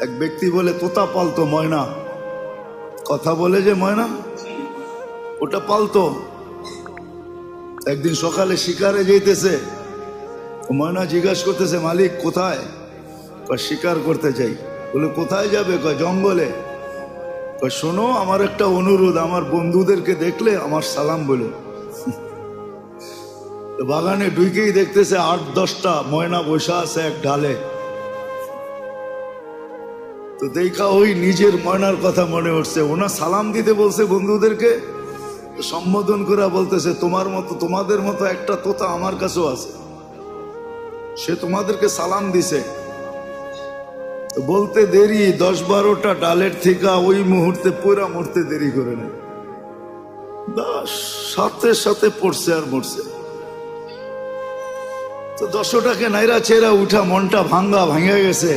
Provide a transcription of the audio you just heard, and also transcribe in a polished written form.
এক ব্যক্তি বলে তোতা পালতো ময়না, কথা বলে যে ময়না, ওটা পালতো। একদিন সকালে শিকারে যেতেছে, ময়না জিজ্ঞাসা করতেছে মালিক কোথায়? শিকার করতে চাই। বলে কোথায় যাবে? জঙ্গলে। শোনো আমার একটা অনুরোধ, আমার বন্ধুদেরকে দেখলে আমার সালাম বলো। বাগানে ঢুকেই দেখতেছে 8-10টা ময়না বসা আছে এক ঢালে। তো দেখা ওই নিজের ময়নার কথা মনে উঠছে, ওনা সালাম দিতে বলছে বন্ধুদেরকে, সম্বোধন করে বলতেছে তোমার মতো, তোমাদের মতো একটা তোতা আমার কাছেও আছে, সে তোমাদেরকে সালাম দিছে। বলতে দেরি 10-12টা ডালের থেকে ওই মুহূর্তে পুরা মরতে দেরি করে নেয়, সাথে সাথে পড়ছে আর মরছে। তো 10টাকে নাইরা চেরা উঠা, মনটা ভাঙ্গা গেছে।